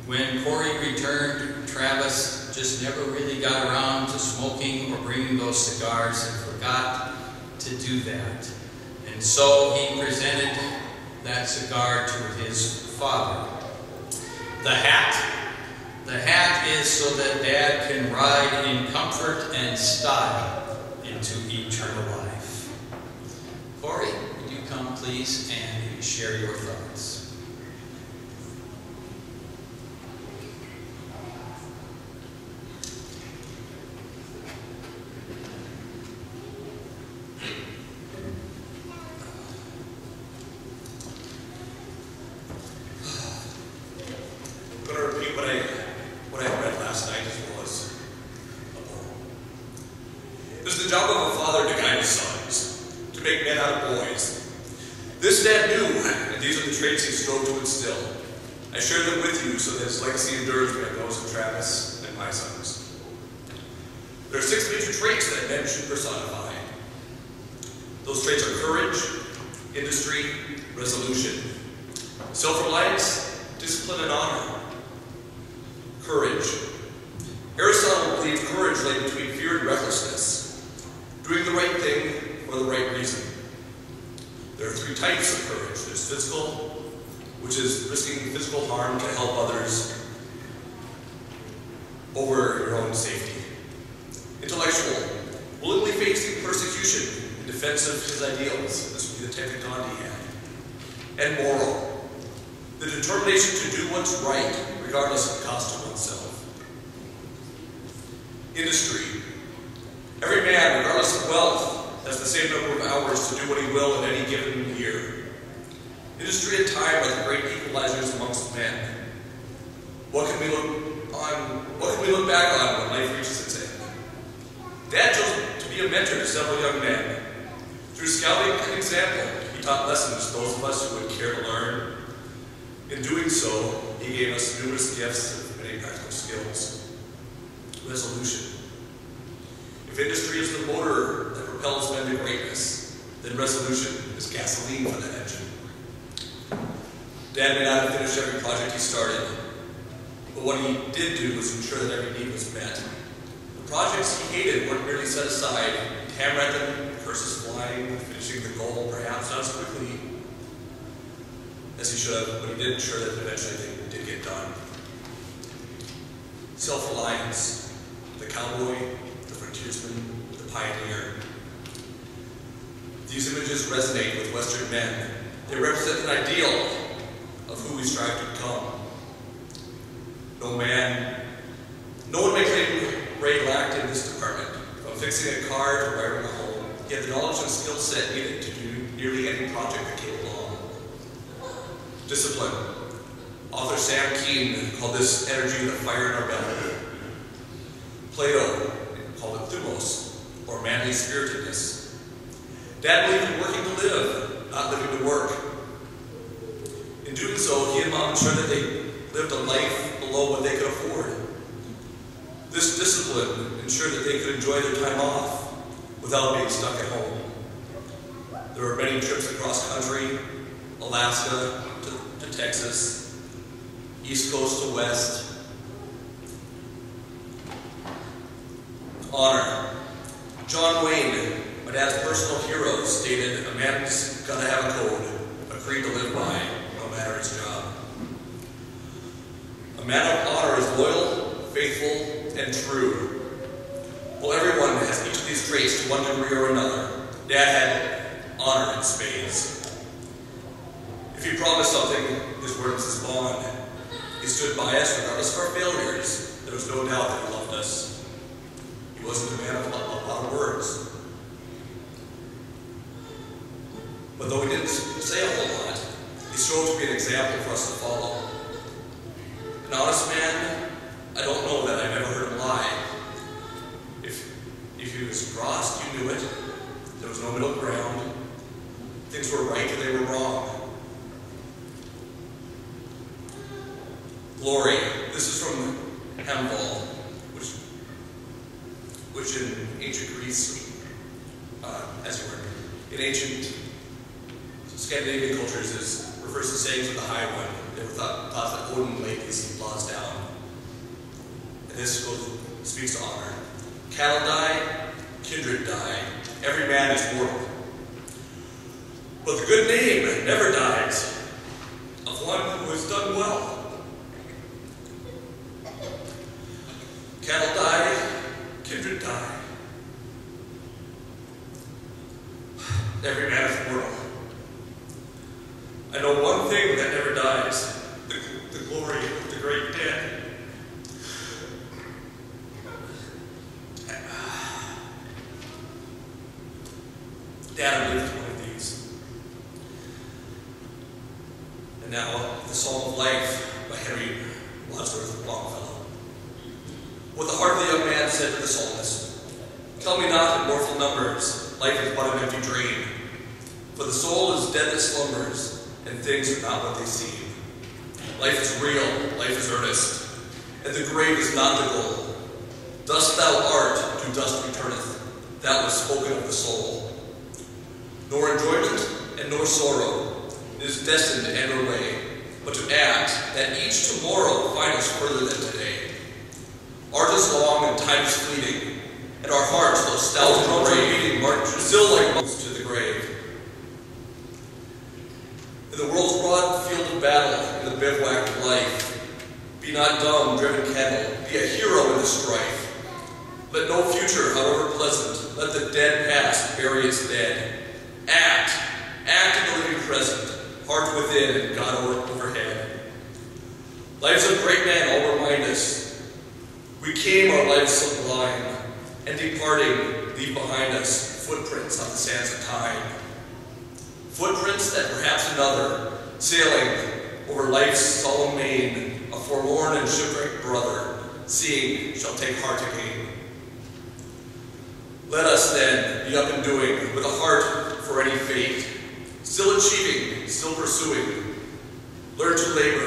When Corey returned, Travis just never really got around to smoking or bringing those cigars and forgot to do that. And so he presented that cigar to his father. The hat is so that Dad can ride in comfort and style into eternal life. Corey, would you come please and share your thoughts? The job of a father to guide his sons, to make men out of boys. This Dad knew, and these are the traits he strove to instill. I share them with you so that his legacy endures by those of Travis and my sons. There are 6 major traits that men should personify. Those traits are courage, industry, resolution, self-reliance, discipline, and honor. Courage. Aristotle believed courage lay between fear and recklessness. Doing the right thing for the right reason. There are 3 types of courage. There's physical, which is risking physical harm to help others over your own safety. Intellectual, willingly facing persecution in defense of his ideals. This would be the type that Gandhi had. And moral, the determination to do what's right, regardless of the cost to oneself. Industry. Every man, regardless of wealth, has the same number of hours to do what he will in any given year. Industry and time are the great equalizers amongst men. What can we look back on when life reaches its end? Dad chose to be a mentor to several young men. Through scouting and example, he taught lessons to those of us who would care to learn. In doing so, he gave us numerous gifts of many practical skills. Resolution. If industry is the motor that propels men to greatness, then resolution is gasoline for that engine. Dad may not have finished every project he started, but what he did do was ensure that every need was met. The projects he hated weren't merely set aside. He'd hammer at them, curses flying, finishing the goal perhaps not as quickly as he should have, but he did ensure that eventually they did get done. Self-reliance. The cowboy, the frontiersman, the pioneer. These images resonate with Western men. They represent an ideal of who we strive to become. No one may claim Ray lacked in this department. From fixing a car to wiring a home, he had the knowledge and skill set needed to do nearly any project that came along. Discipline. Author Sam Keen called this energy the fire in our belly. Plato called it thumos, or manly spiritedness. Dad believed in working to live, not living to work. In doing so, he and Mom ensured that they lived a life below what they could afford. This discipline ensured that they could enjoy their time off without being stuck at home. There were many trips across country, Alaska to Texas, East Coast to West. Honor. John Wayne, my dad's personal hero, stated, "A man's gotta have a code, a creed to live by, no matter his job." A man of honor is loyal, faithful, and true. Well, everyone has each of these traits to one degree or another. Dad had honor in spades. If he promised something, his word was his bond. He stood by us regardless of our failures. There was no doubt that he loved us. He wasn't a man of a lot of words. But though he didn't say a whole lot, he strove to be an example for us to follow. An honest man, I don't know that I've ever heard him lie. If he was crossed, you knew it. There was no middle ground. Things were right and they were wrong. Glory. This is from Hemval, which in ancient Greece, in ancient Scandinavian cultures refers to sayings of the High One. never thought that Odin laid these laws down. And this speaks to honor. Cattle die, kindred die, every man is mortal. But the good name never dies of one who has done well. Cattle die, kindred die. Every man is mortal. I know one thing that never dies, the glory of the great dead. Dad lived one of these. And now, the Psalm of Life by Henry Wadsworth Longfellow. What the heart of the young man said to the psalmist, "Tell me not in mournful numbers, life is but an empty dream. For the soul is dead that slumbers, and things are not what they seem. Life is real, life is earnest, and the grave is not the goal. Dust thou art, to dust returneth, that was spoken of the soul. Nor enjoyment, and nor sorrow, is destined to end our way, but to act, that each tomorrow find us further than today. Art is long, and time is fleeting, and our hearts, though stout and brave, march still like monks to the grave. In the world's broad field of battle, in the bivouac of life, be not dumb, driven cattle, be a hero in the strife. Let no future, however pleasant, let the dead past bury its dead. Act in the living present, heart within and God overhead. Lives of great men all remind us, we came our lives sublime, and departing, leave behind us footprints on the sands of time. Footprints that perhaps another, sailing over life's solemn main, a forlorn and shipwrecked brother, seeing, shall take heart again. Let us then be up and doing, with a heart for any fate, still achieving, still pursuing, learn to labor.